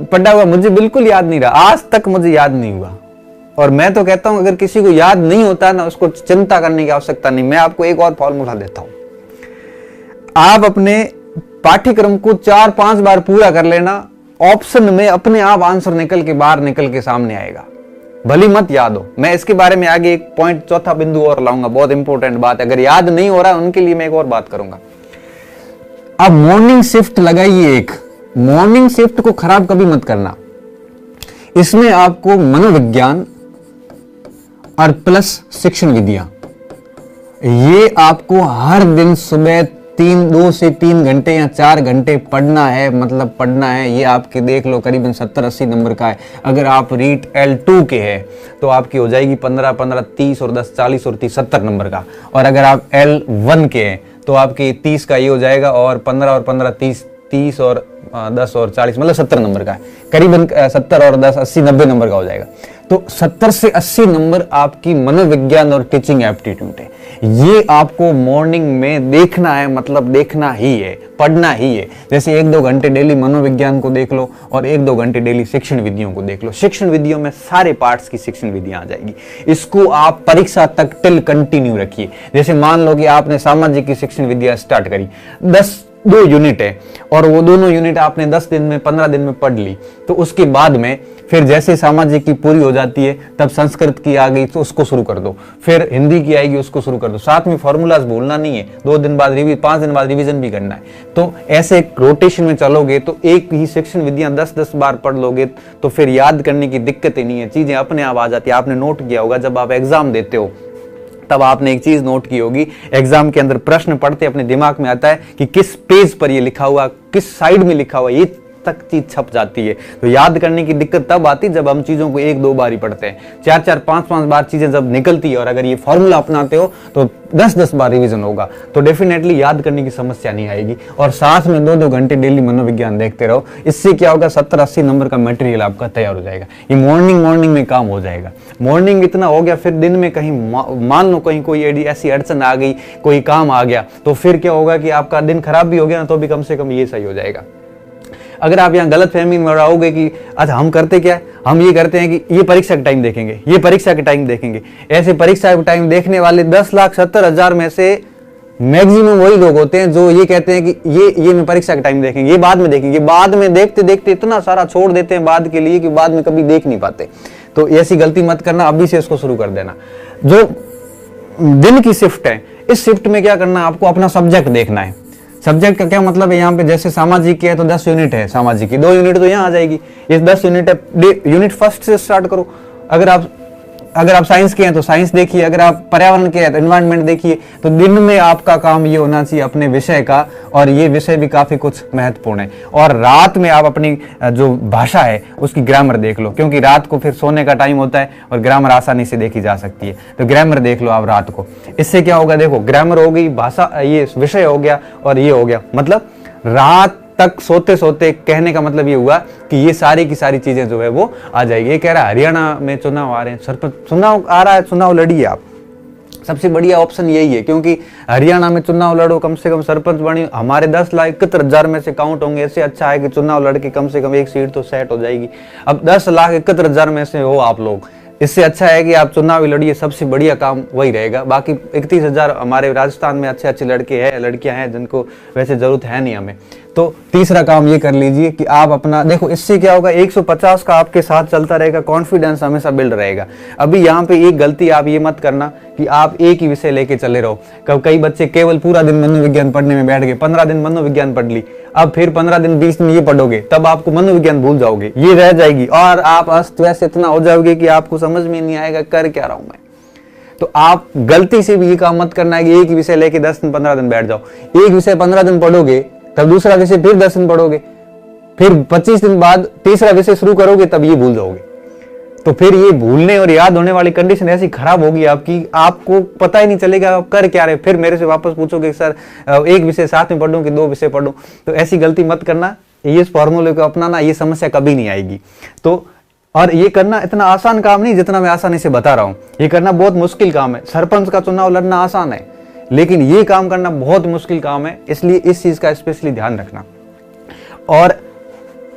पढ़ा हुआ मुझे बिल्कुल याद नहीं रहा, आज तक मुझे याद नहीं हुआ। और मैं तो कहता हूं अगर किसी को याद नहीं होता ना, उसको चिंता करने की आवश्यकता नहीं। मैं आपको एक और फॉर्मूला देता हूं, आप अपने पाठ्यक्रम को 4-5 बार पूरा कर लेना, ऑप्शन में अपने आप आंसर निकल के बाहर निकल के सामने आएगा, भली मत याद हो। मैं इसके बारे में आगे एक पॉइंट, चौथा बिंदु और लाऊंगा, बहुत इंपॉर्टेंट बात। अगर याद नहीं हो रहा उनके लिए मैं एक और बात करूंगा। अब मॉर्निंग शिफ्ट लगाइए, एक मॉर्निंग शिफ्ट को खराब कभी मत करना। इसमें आपको मनोविज्ञान और प्लस शिक्षण विधियां, ये आपको हर दिन सुबह 2 से 3 घंटे या 4 घंटे पढ़ना है, मतलब पढ़ना है। ये आपके देख लो करीबन 70-80 नंबर का है। अगर आप रीट L2 के हैं तो आपकी हो जाएगी 15-15 30 और 10 40 और 30 70 नंबर का। और अगर आप L1 के हैं तो आपके 30 का ये हो जाएगा, और 15 और 15 30 और 10 और 40 मतलब 70 नंबर का है। करीबन 70 और 10 80-90 नंबर का हो जाएगा। तो 70 से 80 नंबर आपकी मनोविज्ञान और टीचिंग एप्टीट्यूड है। ये आपको मॉर्निंग में देखना है, मतलब देखना ही है, पढ़ना ही है। जैसे 1-2 घंटे डेली मनोविज्ञान को देख लो और 1-2 घंटे डेली शिक्षण विधियों को देख लो। शिक्षण विधियों में सारे पार्ट्स की शिक्षण विधियां आ जाएगी। इसको आप परीक्षा तक टिल कंटिन्यू रखिए। जैसे मान लो कि आपने सामाजिक की शिक्षण विधियां स्टार्ट करी, 2 यूनिट है और वो दोनों यूनिट आपने 10 दिन में 15 दिन में पढ़ ली, तो उसके बाद में फिर जैसे सामाजिक की पूरी हो जाती है तब संस्कृत की आ गई तो उसको शुरू कर दो, फिर हिंदी की आएगी उसको शुरू कर दो। साथ में फॉर्मूलाज भूलना नहीं है, 2 दिन बाद 5 दिन बाद रिवीजन भी करना है। तो ऐसे रोटेशन में चलोगे तो एक ही शिक्षण विधियां 10-10 बार पढ़ लोगे तो फिर याद करने की दिक्कत ही नहीं है, चीजें अपने आप आ जाती है। आपने नोट किया होगा जब आप एग्जाम देते हो तब आपने एक चीज नोट की होगी, एग्जाम के अंदर प्रश्न पढ़ते अपने दिमाग में आता है कि किस पेज पर ये लिखा हुआ, किस साइड में लिखा हुआ, ये तक चीज छप जाती है। तो याद करने की दिक्कत तब आती जब हम चीजों को 1-2 बार ही पढ़ते हैं। 4-4 5-5 बार चीजें जब निकलती है और अगर ये फॉर्मूला अपनाते हो तो 10-10 बार रिवीजन होगा, तो डेफिनेटली याद करने की समस्या नहीं आएगी। और साथ में 2-2 घंटे डेली मनोविज्ञान देखते रहो। इससे क्या होगा, 70-80 नंबर का मटेरियल आपका तैयार हो जाएगा। ये मॉर्निंग में काम हो जाएगा। मॉर्निंग इतना हो गया, फिर दिन में कहीं मान लो कहीं कोई ऐसी अड़चन आ गई, कोई काम आ गया, तो फिर क्या होगा कि आपका दिन खराब भी हो गया ना तो भी कम से कम ये सही हो जाएगा। अगर आप यहाँ गलत फहमी में रहोगे कि अच्छा हम करते क्या है, हम ये करते हैं कि ये परीक्षा का टाइम देखेंगे, ये परीक्षा का टाइम देखेंगे। ऐसे परीक्षा का टाइम देखने वाले 10,70,000 में से मैक्सिमम वही लोग होते हैं जो ये कहते हैं कि ये मैं परीक्षा का टाइम देखेंगे, ये बाद में देखेंगे। बाद में देखते देखते इतना सारा छोड़ देते हैं बाद के लिए कि बाद में कभी देख नहीं पाते। तो ऐसी गलती मत करना, अभी से इसको शुरू कर देना। जो दिन की शिफ्ट है, इस शिफ्ट में क्या करना है, आपको अपना सब्जेक्ट देखना है। सब्जेक्ट का क्या मतलब है, यहाँ पे जैसे सामाजिक की है तो 10 यूनिट है सामाजिक की, 2 यूनिट तो यहाँ आ जाएगी। ये 10 यूनिट है, यूनिट फर्स्ट से स्टार्ट करो। अगर आप साइंस के हैं तो साइंस देखिए, अगर आप पर्यावरण के हैं तो एनवायरनमेंट देखिए। तो दिन में आपका काम ये होना चाहिए अपने विषय का, और ये विषय भी काफी कुछ महत्वपूर्ण है। और रात में आप अपनी जो भाषा है उसकी ग्रामर देख लो, क्योंकि रात को फिर सोने का टाइम होता है और ग्रामर आसानी से देखी जा सकती है। तो ग्रामर देख लो आप रात को। इससे क्या होगा, देखो ग्रामर हो गई, भाषा, ये विषय हो गया और ये हो गया, मतलब रात तक सोते सोते, कहने का मतलब ये हुआ कि ये सारी की सारी चीजें जो है वो आ जाएगी। ये कह रहा है हरियाणा में चुनाव आ रहे हैं, सरपंच चुनाव आ रहा है, चुनाव लड़िए आप। सबसे बढ़िया ऑप्शन यही है, क्योंकि हरियाणा में चुनाव लड़ो, कम से कम सरपंच बने, हमारे 10,71,000 में से काउंट होंगे। ऐसे अच्छा है कि चुनाव लड़के कम से कम एक सीट तो सेट हो जाएगी। अब 10,71,000 में से हो आप लोग, इससे अच्छा है कि आप चुनाव लड़िए, सबसे बढ़िया काम वही रहेगा। बाकी 31,000 हमारे राजस्थान में अच्छे अच्छे लड़के हैं, लड़कियां हैं जिनको वैसे जरूरत है नहीं हमें। तो तीसरा काम ये कर लीजिए कि आप अपना देखो, इससे क्या होगा, 150 का आपके साथ चलता रहेगा, कॉन्फिडेंस हमेशा बिल्ड रहेगा। अभी यहाँ पे एक गलती आप ये मत करना कि आप एक ही विषय लेके चले रहो। कई बच्चे केवल पूरा दिन मनोविज्ञान पढ़ने में बैठ गए, 15 दिन मनोविज्ञान पढ़ ली, अब फिर 15 दिन 20 दिन ये पढ़ोगे, तब आपको मनोविज्ञान भूल जाओगे, ये रह जाएगी और आप अस्त व्यस्त इतना हो जाओगे कि आपको समझ में नहीं आएगा कर क्या रहा हूं मैं। तो आप गलती से भी ये काम मत करना है कि एक ही विषय लेके 10 दिन 15 दिन बैठ जाओ। एक विषय 15 दिन पढ़ोगे, तब दूसरा विषय फिर 10 दिन पढ़ोगे, फिर 25 दिन बाद तीसरा विषय शुरू करोगे, तब ये भूल जाओगे। तो फिर ये भूलने और याद होने वाली कंडीशन ऐसी खराब होगी आपकी, आपको पता ही नहीं चलेगा आप कर क्या रहे। फिर मेरे से वापस पूछोगे सर एक विषय साथ में पढ़ूं कि 2 विषय पढ़ूं। तो ऐसी गलती मत करना, ये इस फॉर्मूले को अपनाना, ये समस्या कभी नहीं आएगी। तो और ये करना इतना आसान काम नहीं जितना मैं आसानी से बता रहा हूं, ये करना बहुत मुश्किल काम है। सरपंच का चुनाव लड़ना आसान है, लेकिन ये काम करना बहुत मुश्किल काम है, इसलिए इस चीज का स्पेशली ध्यान रखना। और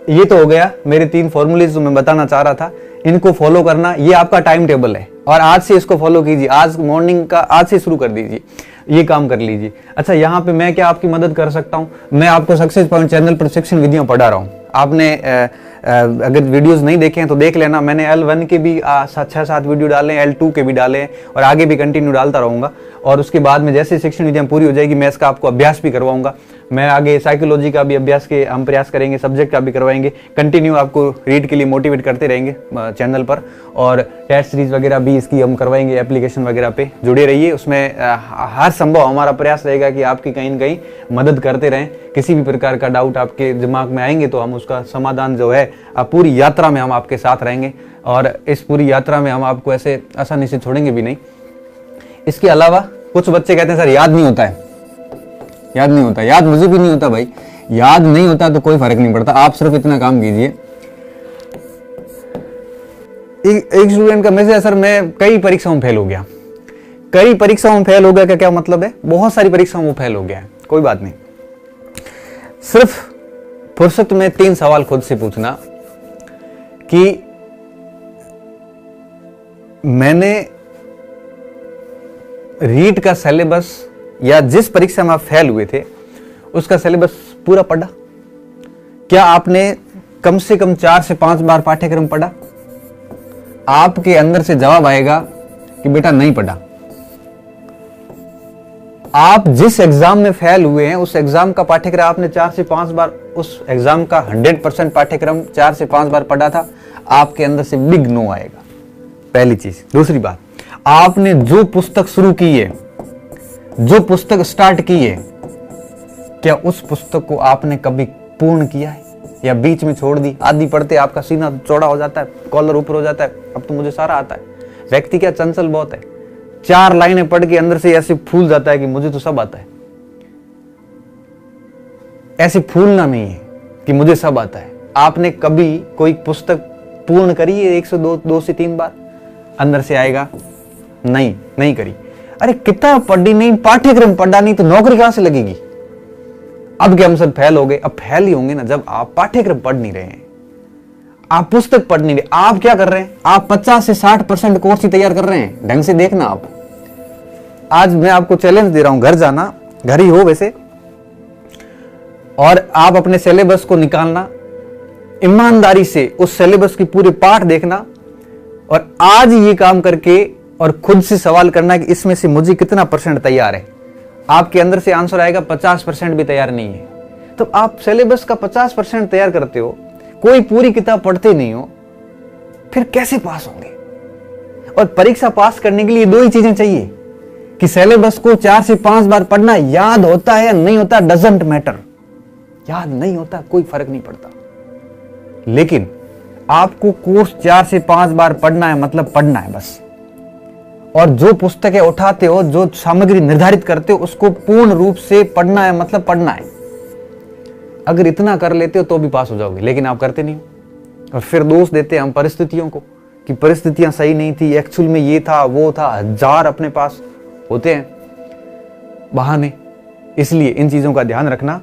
ये तो हो गया मेरे 3 फॉर्मूलेज जो मैं बताना चाह रहा था, इनको फॉलो करना, ये आपका टाइम टेबल है और आज से इसको फॉलो कीजिए। आज मॉर्निंग का आज से शुरू कर दीजिए, ये काम कर लीजिए। अच्छा, यहाँ पे मैं क्या आपकी मदद कर सकता हूँ? मैं आपको सक्सेस पॉइंट चैनल पर शिक्षण विधियां पढ़ा रहा हूँ। आपने अगर वीडियोस नहीं देखे हैं तो देख लेना। मैंने L1 के भी 6-7 वीडियो डाले हैं, L2 के भी डाले हैं और आगे भी कंटिन्यू डालता रहूंगा। और उसके बाद में जैसे शिक्षण विधियां पूरी हो जाएगी, मैं इसका आपको अभ्यास भी करवाऊंगा। मैं आगे साइकोलॉजी का भी अभ्यास के हम प्रयास करेंगे, सब्जेक्ट का भी करवाएंगे। कंटिन्यू आपको रीड के लिए मोटिवेट करते रहेंगे चैनल पर, और टेस्ट सीरीज वगैरह भी इसकी हम करवाएंगे। एप्लीकेशन वगैरह पे जुड़े रहिए, उसमें हर संभव हमारा प्रयास रहेगा कि आपकी कहीं न कहीं मदद करते रहें। किसी भी प्रकार का डाउट आपके दिमाग में आएंगे तो हम उसका समाधान जो है पूरी यात्रा में हम आपके साथ रहेंगे, और इस पूरी यात्रा में हम आपको ऐसे आसानी से छोड़ेंगे भी नहीं। इसके अलावा कुछ बच्चे कहते हैं सर याद नहीं होता है, याद नहीं होता। याद मुझे भी नहीं होता भाई, याद नहीं होता तो कोई फर्क नहीं पड़ता। आप सिर्फ इतना काम कीजिए। एक स्टूडेंट का मैसेज है, सर मैं कई परीक्षाओं में फेल हो गया। कई परीक्षाओं में फेल हो गया का क्या मतलब है? बहुत सारी परीक्षाओं में फेल हो गया है, कोई बात नहीं। सिर्फ फुर्सत में 3 सवाल खुद से पूछना कि मैंने रीट का सिलेबस या जिस परीक्षा में आप फेल हुए थे उसका सिलेबस पूरा पढ़ा? क्या आपने कम से कम 4 से 5 बार पाठ्यक्रम पढ़ा? आपके अंदर से जवाब आएगा कि बेटा नहीं पढ़ा। आप जिस एग्जाम में फेल हुए हैं उस एग्जाम का पाठ्यक्रम आपने 4 से 5 बार, उस एग्जाम का 100% पाठ्यक्रम 4 से 5 बार पढ़ा था, आपके अंदर से बिग नो आएगा, पहली चीज। दूसरी बात, आपने जो पुस्तक शुरू की है, जो पुस्तक स्टार्ट की है, क्या उस पुस्तक को आपने कभी पूर्ण किया है या बीच में छोड़ दी? आधी पढ़ते आपका सीना चौड़ा हो जाता है, कॉलर ऊपर हो जाता है, अब तो मुझे सारा आता है। व्यक्ति क्या चंचल बहुत है, 4 लाइनें पढ़ के अंदर से ऐसे फूल जाता है कि मुझे तो सब आता है। ऐसे फूलना नहीं है कि मुझे सब आता है। आपने कभी कोई पुस्तक पूर्ण करी है 102 से 3 बार? अंदर से आएगा नहीं करी। अरे किताब पढ़ी नहीं, पाठ्यक्रम पढ़ा नहीं, तो नौकरी कहां से लगेगी? अब क्या हम सब फेल हो गए? अब फेल ही होंगे ना जब आप पाठ्यक्रम पढ़ नहीं रहे हैं, आप पुस्तक पढ़ नहीं रहे। आप क्या कर रहे हैं? आप 50 से 60% कोर्स ही तैयार कर रहे हैं। ढंग से देखना। आप आज मैं आपको चैलेंज दे रहा हूं, घर जाना, घर ही हो वैसे, और आप अपने सिलेबस को निकालना, ईमानदारी से उस सिलेबस की पूरे पाठ देखना, और आज ये काम करके और खुद से सवाल करना कि इसमें से मुझे कितना % तैयार है। आपके अंदर से आंसर आएगा 50% भी तैयार नहीं है। तो आप सिलेबस का 50% तैयार करते हो, कोई पूरी किताब पढ़ते नहीं हो, फिर कैसे पास होंगे? और परीक्षा पास करने के लिए 2 ही चीजें चाहिए कि सिलेबस को 4 से 5 बार पढ़ना। याद होता है या नहीं होता डजंट मैटर, याद नहीं होता कोई फर्क नहीं पड़ता, लेकिन आपको कोर्स 4 से 5 बार पढ़ना है, मतलब पढ़ना है बस। और जो पुस्तकें उठाते हो, जो सामग्री निर्धारित करते हो, उसको पूर्ण रूप से पढ़ना है, मतलब पढ़ना है। अगर इतना कर लेते हो तो भी पास हो जाओगे, लेकिन आप करते नहीं हो। और फिर दोष देते हैं हम परिस्थितियों को कि परिस्थितियां सही नहीं थी, एक्चुअल में ये था वो था, 1000 अपने पास होते हैं बहाने। इसलिए इन चीजों का ध्यान रखना।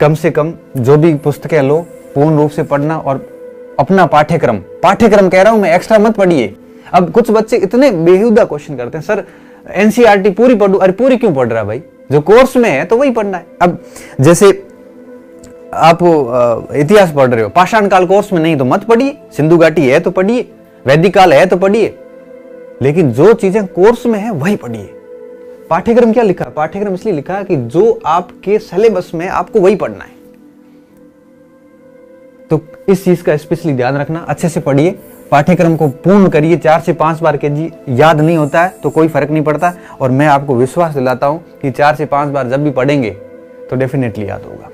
कम से कम जो भी पुस्तकें लो पूर्ण रूप से पढ़ना, और अपना पाठ्यक्रम कह रहा हूं मैं, एक्स्ट्रा मत पढ़िए। अब कुछ बच्चे इतने बेहुदा क्वेश्चन करते हैं, सर एनसीईआरटी पूरी पढ़ू। अरे पूरी क्यों पढ़ रहा है भाई? जो कोर्स में है तो वही पढ़ना है। अब जैसे आप इतिहास पढ़ रहे हो, पाषाण काल कोर्स में नहीं तो मत पढ़िए, सिंधु घाटी है तो पढ़िए, वैदिक काल है तो पढ़िए, लेकिन जो चीजें कोर्स में है वही पढ़िए। पाठ्यक्रम क्या लिखा? पाठ्यक्रम इसलिए लिखा है कि जो आपके सिलेबस में आपको वही पढ़ना है। तो इस चीज का स्पेशली ध्यान रखना, अच्छे से पढ़िए, पाठ्यक्रम को पूर्ण करिए, 4 से 5 बार कीजिए। याद नहीं होता है तो कोई फर्क नहीं पड़ता, और मैं आपको विश्वास दिलाता हूं कि 4 से 5 बार जब भी पढ़ेंगे तो डेफिनेटली याद होगा।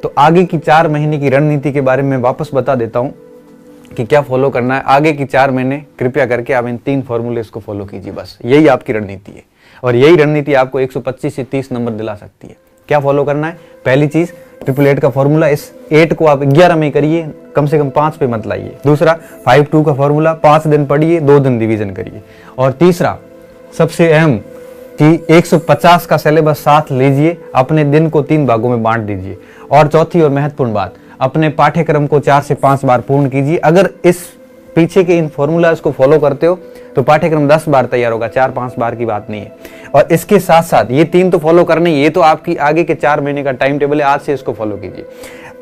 तो आगे की 4 महीने की रणनीति के बारे में वापस बता देता हूं कि क्या फॉलो करना है। आगे की 4 महीने कृपया करके आप इन 3 फॉर्मूलेस को फॉलो कीजिए, बस यही आपकी रणनीति है, और यही रणनीति आपको 125 से 30 नंबर दिला सकती है। क्या फॉलो करना है? पहली चीज 888 का फॉर्मूला, इस 8 को आप 11 में करिए, कम से कम 5 पे मत लाइए। दूसरा 5-2 का फॉर्मूला, 5 दिन पढ़िए, 2 दिन रिवीजन करिए। और तीसरा सबसे अहम कि 150 का सिलेबस साथ लीजिए, अपने दिन को 3 भागों में बांट दीजिए। और चौथी और महत्वपूर्ण बात, अपने पाठ्यक्रम को 4 से 5 बार पूर्ण कीजिए। अगर इस पीछे के इन फॉर्मूलाज को फॉलो करते हो तो पाठ्यक्रम 10 बार तैयार होगा, 4-5 बार की बात नहीं है। और इसके साथ साथ ये 3 तो फॉलो करने, ये तो आपकी आगे के 4 महीने का टाइम टेबल है, आज से इसको फॉलो कीजिए।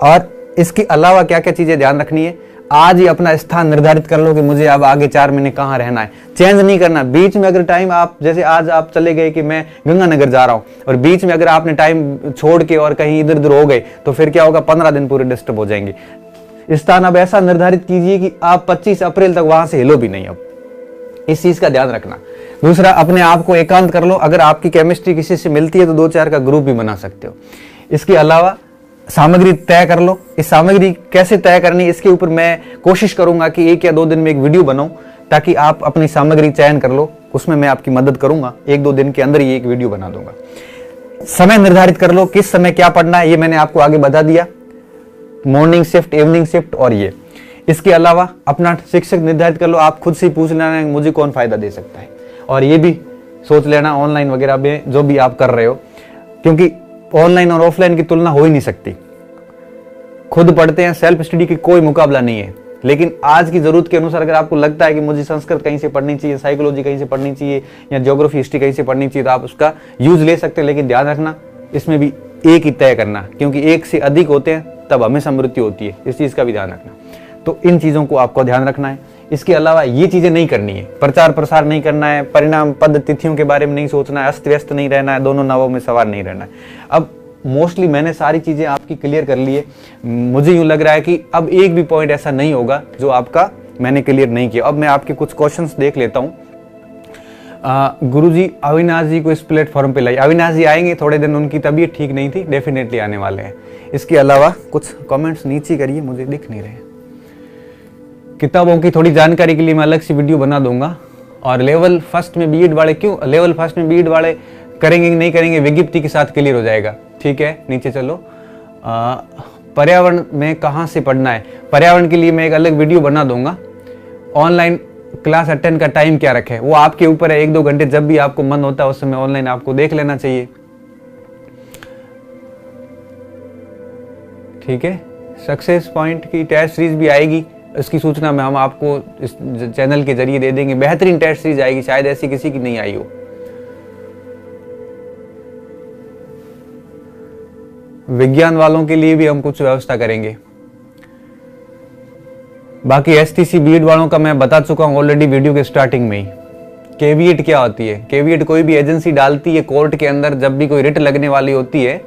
और इसके अलावा क्या क्या चीजें ध्यान रखनी है, आज ही अपना स्थान निर्धारित कर लो कि मुझे अब आगे 4 महीने कहाँ रहना है, चेंज नहीं करना। बीच में अगर टाइम आप, जैसे आज आप चले गए कि मैं गंगानगर जा रहा हूँ, और बीच में अगर आपने टाइम छोड़ के और कहीं इधर उधर हो गए तो फिर क्या होगा, 15 दिन पूरे डिस्टर्ब हो जाएंगे। स्थान अब ऐसा निर्धारित कीजिए कि आप 25 अप्रैल तक वहां से हिलो भी नहीं। अब इस चीज का ध्यान रखना। दूसरा, अपने आप को एकांत कर लो। अगर आपकी केमिस्ट्री किसी से मिलती है तो 2-4 का ग्रुप भी बना सकते हो। इसके अलावा सामग्री तय कर लो। इस सामग्री कैसे तय करनी, इसके ऊपर मैं कोशिश करूंगा कि 1 या 2 दिन में एक वीडियो बनाऊं, ताकि आप अपनी सामग्री चयन कर लो। उसमें मैं आपकी मदद करूंगा, 1-2 दिन के अंदर ही एक वीडियो बना दूंगा। समय निर्धारित कर लो, किस समय क्या पढ़ना है, ये मैंने आपको आगे बता दिया। मॉर्निंग शिफ्ट, इवनिंग शिफ्ट और ये। इसके अलावा अपना शिक्षक निर्धारित कर लो। आप खुद से पूछ लेना मुझे कौन फायदा दे सकता है, और ये भी सोच लेना ऑनलाइन वगैरह में जो भी आप कर रहे हो, क्योंकि ऑनलाइन और ऑफलाइन की तुलना हो ही नहीं सकती। खुद पढ़ते हैं, सेल्फ स्टडी की कोई मुकाबला नहीं है। लेकिन आज की जरूरत के अनुसार अगर आपको लगता है कि मुझे संस्कृत कहीं से पढ़नी चाहिए, साइकोलॉजी कहीं से पढ़नी चाहिए, या ज्योग्राफी हिस्ट्री कहीं से पढ़नी चाहिए, तो आप उसका यूज ले सकते हैं। लेकिन ध्यान रखना, इसमें भी एक ही तय करना, क्योंकि एक से अधिक होते हैं तब हमेशा मृत्यु होती है। इस चीज का भी ध्यान रखना। तो इन चीजों को आपको ध्यान रखना है। इसके अलावा ये चीजें नहीं करनी है, प्रचार प्रसार नहीं करना है, परिणाम पद तिथियों के बारे में नहीं सोचना है, अस्त व्यस्त नहीं रहना है, दोनों नावों में सवार नहीं रहना है। अब मोस्टली मैंने सारी चीजें आपकी क्लियर कर ली है। मुझे यूं लग रहा है कि अब एक भी पॉइंट ऐसा नहीं होगा जो आपका मैंने क्लियर नहीं किया। अब मैं आपके कुछ क्वेश्चंस देख लेता हूं। गुरुजी, अविनाश जी को इस प्लेटफॉर्म पे लाइए। अविनाश जी आएंगे, थोड़े दिन उनकी तबीयत ठीक नहीं थी, डेफिनेटली आने वाले हैं। इसके अलावा कुछ कमेंट्स नीचे करिए, मुझे दिख नहीं रहे। किताबों की थोड़ी जानकारी के लिए मैं अलग से वीडियो बना दूंगा। और लेवल फर्स्ट में बीएड वाले, क्यों लेवल फर्स्ट में बीएड वाले करेंगे कि नहीं करेंगे, विज्ञप्ति के साथ क्लियर हो जाएगा। ठीक है, नीचे चलो। पर्यावरण में कहाँ से पढ़ना है, पर्यावरण के लिए मैं एक अलग वीडियो बना दूंगा। ऑनलाइन क्लास अटेंड का टाइम क्या रखें, वो आपके ऊपर है। 1-2 घंटे जब भी आपको मन होता है उस समय ऑनलाइन आपको देख लेना चाहिए। ठीक है, सक्सेस पॉइंट की टेस्ट सीरीज भी आएगी, इसकी सूचना में हम आपको इस चैनल के जरिए दे देंगे। बेहतरीन टेस्ट सीरीज आएगी, शायद ऐसी किसी की नहीं आई हो। विज्ञान वालों के लिए भी हम कुछ व्यवस्था करेंगे। बाकी एसटीसी बीएड वालों का मैं बता चुका हूं ऑलरेडी वीडियो के स्टार्टिंग में ही। केवीएट क्या होती है, केवीएट कोई भी एजेंसी डालती है कोर्ट के अंदर। जब भी कोई रिट लगने वाली होती है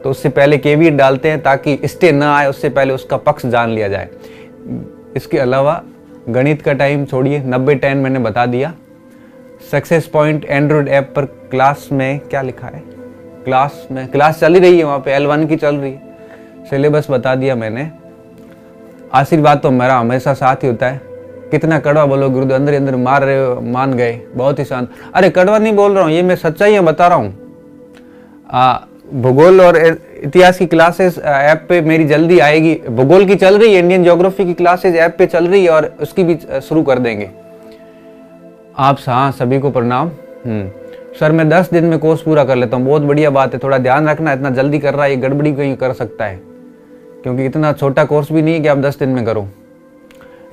तो उससे पहले केवीएट डालते हैं, ताकि स्टे ना आए, उससे पहले उसका पक्ष जान लिया जाए। इसके अलावा गणित का टाइम छोड़िए, 90-10 मैंने बता दिया। सक्सेस पॉइंट एंड्रॉइड ऐप पर क्लास में क्या लिखा है, क्लास में क्लास चल ही रही है, वहां पे L1 की चल रही है। सिलेबस बता दिया मैंने। आशीर्वाद तो मेरा हमेशा साथ ही होता है। कितना कड़वा बोलो गुरुदेव, अंदर अंदर मार रहे हो, मान गए, बहुत ही शांत। अरे कड़वा नहीं बोल रहा हूँ, ये मैं सच्चाई बता रहा हूँ। भूगोल और इतिहास की क्लासेस ऐप पे मेरी जल्दी आएगी। भूगोल की चल रही है, इंडियन ज्योग्राफी की क्लासेस ऐप पे चल रही है, और उसकी भी शुरू कर देंगे। आप हाँ, सभी को प्रणाम। सर मैं 10 दिन में कोर्स पूरा कर लेता हूँ। बहुत बढ़िया बात है, थोड़ा ध्यान रखना, इतना जल्दी कर रहा है, ये गड़बड़ी कहीं कर सकता है, क्योंकि इतना छोटा कोर्स भी नहीं है कि आप 10 दिन में करो।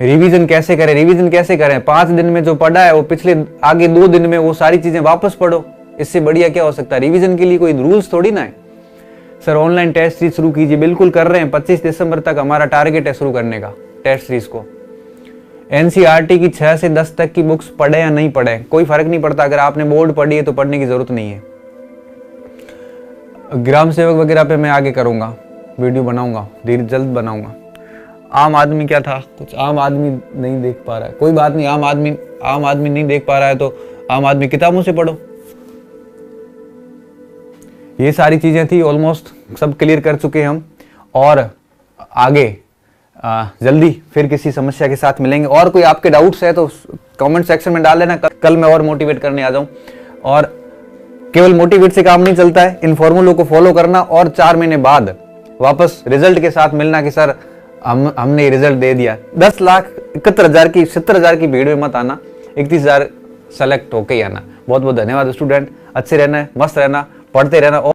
रिवीजन कैसे करें, रिवीजन कैसे करें, 5 दिन में जो पढ़ा है वो पिछले आगे 2 दिन में वो सारी चीजें वापस पढ़ो। इससे बढ़िया क्या हो सकता है। रिवीजन के लिए कोई रूल्स थोड़ी ना है। सर ऑनलाइन टेस्ट सीरीज शुरू कीजिए, बिल्कुल कर रहे हैं। 25 दिसंबर तक हमारा टारगेट है शुरू करने का टेस्ट सीरीज को। एनसीईआरटी की 6 से 10 तक की बुक्स पढ़े या नहीं पढ़े, कोई फर्क नहीं पड़ता। अगर आपने बोर्ड पढ़ी है तो पढ़ने की जरूरत नहीं है। ग्राम सेवक वगैरह पे मैं आगे करूंगा, वीडियो बनाऊंगा, धीरे जल्द बनाऊंगा। आम आदमी क्या था, कुछ आम आदमी नहीं देख पा रहा है, कोई बात नहीं। आम आदमी नहीं देख पा रहा है तो आम आदमी किताबों से पढ़ो। ये सारी चीजें थी, ऑलमोस्ट सब क्लियर कर चुके हैं हम। और आगे जल्दी फिर किसी समस्या के साथ मिलेंगे। और कोई आपके डाउट्स है तो कमेंट सेक्शन में डाल देना, कल मैं और मोटिवेट करने आ जाऊं। और केवल मोटिवेट से काम नहीं चलता है, इन फॉर्मूलों को फॉलो करना और 4 महीने बाद वापस रिजल्ट के साथ मिलना कि सर हमने रिजल्ट दे दिया। 10,71,000 की 70,000 की भीड़ में मत आना, 31,000 सेलेक्ट होके ही आना। बहुत बहुत धन्यवाद स्टूडेंट, अच्छे रहना है, मस्त रहना, पढ़ते रहना। और